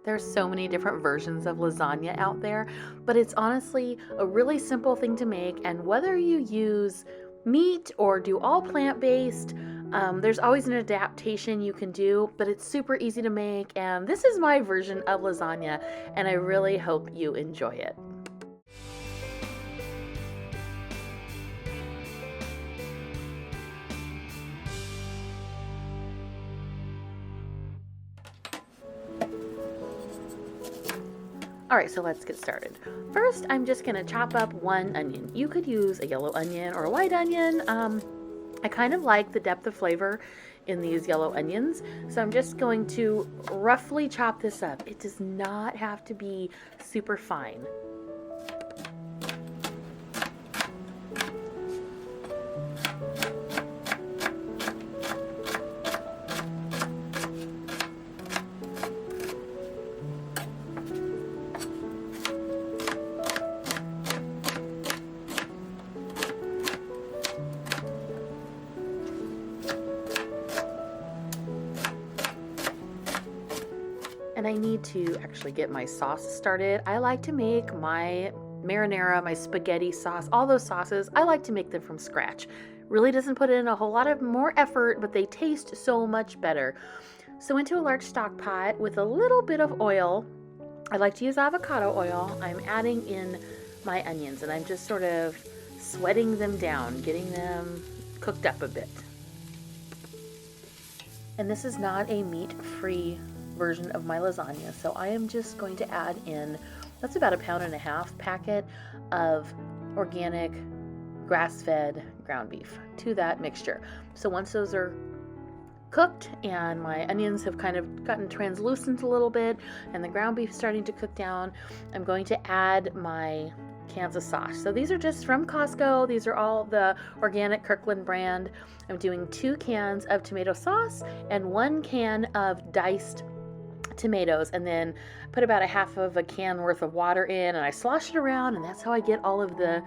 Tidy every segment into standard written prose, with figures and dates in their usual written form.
There's so many different versions of lasagna out there, but it's honestly a really simple thing to make. And whether you use meat or do all plant-based, there's always an adaptation you can do, but it's super easy to make. And this is my version of lasagna, and I really hope you enjoy it. All right, so let's get started. First, I'm just gonna chop up one onion. You could use a yellow onion or a white onion. I kind of like the depth of flavor in these yellow onions, so I'm just going to roughly chop this up. It does not have to be super fine. And I need to actually get my sauce started. I like to make my marinara, my spaghetti sauce, all those sauces, I like to make them from scratch. Really doesn't put in a whole lot of more effort, but they taste so much better. So into a large stock pot with a little bit of oil, I like to use avocado oil. I'm adding in my onions and I'm just sort of sweating them down, getting them cooked up a bit. And this is not a meat-free version of my lasagna, so I am just going to add in, that's about 1.5 pound packet of organic grass-fed ground beef to that mixture. So once those are cooked and my onions have kind of gotten translucent a little bit and the ground beef starting to cook down, I'm going to add my cans of sauce. So these are just from Costco. These are all the organic Kirkland brand. I'm doing 2 cans of tomato sauce and 1 can of diced tomatoes, and then put about 1/2 can worth of water in, and I slosh it around, and that's how I get all of the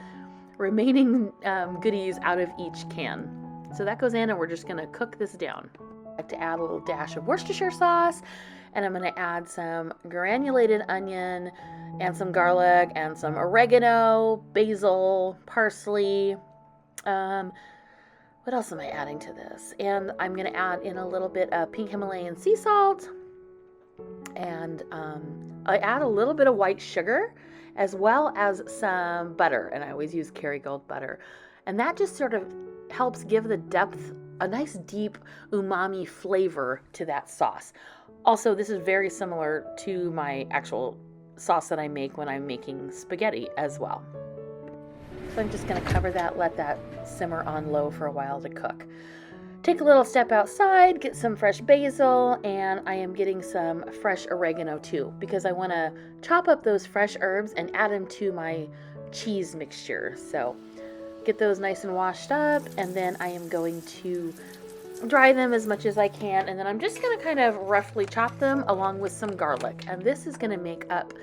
remaining goodies out of each can. So that goes in, and we're just gonna cook this down. I like to add a little dash of Worcestershire sauce, and I'm gonna add some granulated onion and some garlic and some oregano, basil, parsley. What else am I adding to this? And I'm gonna add in a little bit of pink Himalayan sea salt, and I add a little bit of white sugar as well as some butter, and I always use Kerrygold butter, and that just sort of helps give the depth, a nice deep umami flavor to that sauce. Also, this is very similar to my actual sauce that I make when I'm making spaghetti as well. So I'm just going to cover that, let that simmer on low for a while to cook. Take a little step outside, get some fresh basil, and I am getting some fresh oregano too, because I want to chop up those fresh herbs and add them to my cheese mixture. So get those nice and washed up, and then I am going to dry them as much as I can, and then I'm just going to kind of roughly chop them along with some garlic. And this is going to make up,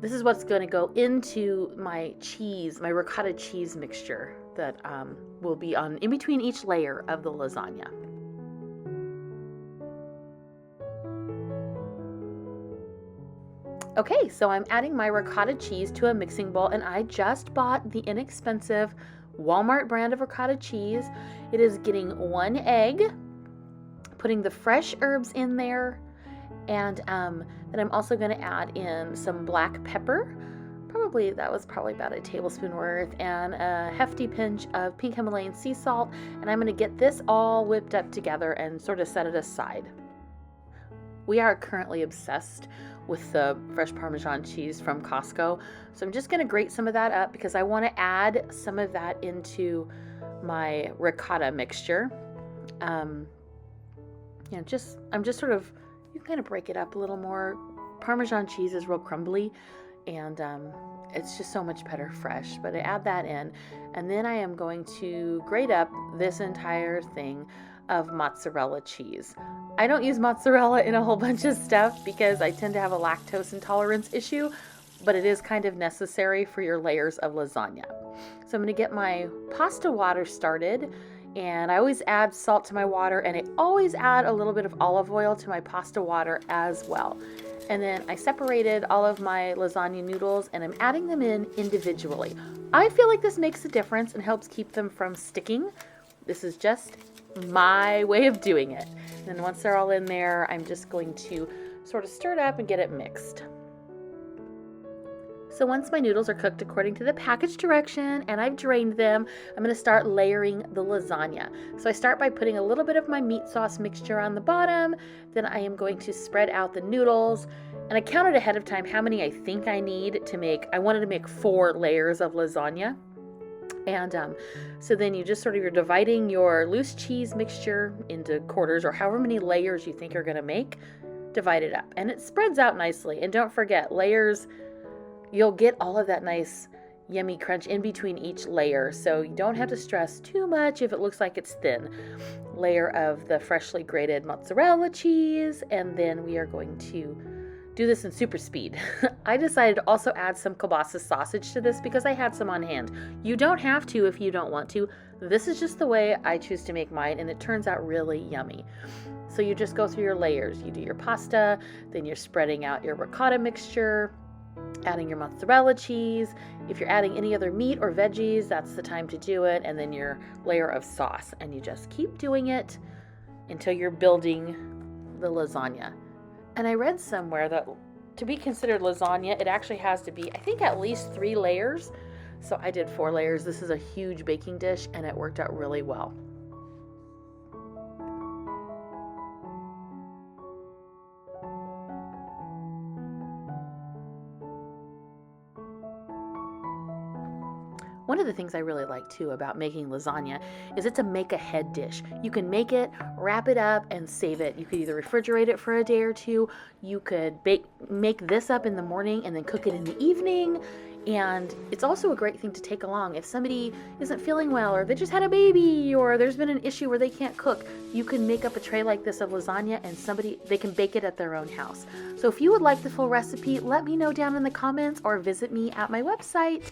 this is what's going to go into my cheese, my ricotta cheese mixture that will be on in between each layer of the lasagna. Okay, so I'm adding my ricotta cheese to a mixing bowl, and I just bought the inexpensive Walmart brand of ricotta cheese. It is getting 1 egg, putting the fresh herbs in there, and then I'm also going to add in some black pepper. That was probably about a tablespoon worth, and a hefty pinch of pink Himalayan sea salt, and I'm going to get this all whipped up together and sort of set it aside. We are currently obsessed with the fresh Parmesan cheese from Costco, so I'm just going to grate some of that up because I want to add some of that into my ricotta mixture. I'm just sort of, you kind of break it up a little more. Parmesan cheese is real crumbly, and it's just so much better fresh, but I add that in, and then I am going to grate up this entire thing of mozzarella cheese. I don't use mozzarella in a whole bunch of stuff because I tend to have a lactose intolerance issue, but it is kind of necessary for your layers of lasagna. So I'm going to get my pasta water started And I always add salt to my water, and I always add a little bit of olive oil to my pasta water as well. And then I separated all of my lasagna noodles and I'm adding them in individually. I feel like this makes a difference and helps keep them from sticking. This is just my way of doing it. And then once they're all in there, I'm just going to sort of stir it up and get it mixed. So once my noodles are cooked according to the package direction and I've drained them, I'm going to start layering the lasagna. So I start by putting a little bit of my meat sauce mixture on the bottom. Then I am going to spread out the noodles. And I counted ahead of time how many I think I need to make. I wanted to make 4 layers of lasagna. And so then you're dividing your loose cheese mixture into quarters or however many layers you think you're going to make. Divide it up. And it spreads out nicely. And don't forget, layers, you'll get all of that nice yummy crunch in between each layer. So you don't have to stress too much if it looks like it's thin. Layer of the freshly grated mozzarella cheese. And then we are going to do this in super speed. I decided to also add some kielbasa sausage to this because I had some on hand. You don't have to if you don't want to. This is just the way I choose to make mine, and it turns out really yummy. So you just go through your layers. You do your pasta, then you're spreading out your ricotta mixture, adding your mozzarella cheese. If you're adding any other meat or veggies, that's the time to do it. And then your layer of sauce. And you just keep doing it until you're building the lasagna. And I read somewhere that to be considered lasagna, it actually has to be, I think, at least 3 layers. So I did 4 layers. This is a huge baking dish, and it worked out really well. One of the things I really like too about making lasagna is it's a make-ahead dish. You can make it, wrap it up, and save it. You could either refrigerate it for a day or 2. You could make this up in the morning and then cook it in the evening. And it's also a great thing to take along. If somebody isn't feeling well, or they just had a baby, or there's been an issue where they can't cook, you can make up a tray like this of lasagna and they can bake it at their own house. So if you would like the full recipe, let me know down in the comments or visit me at my website.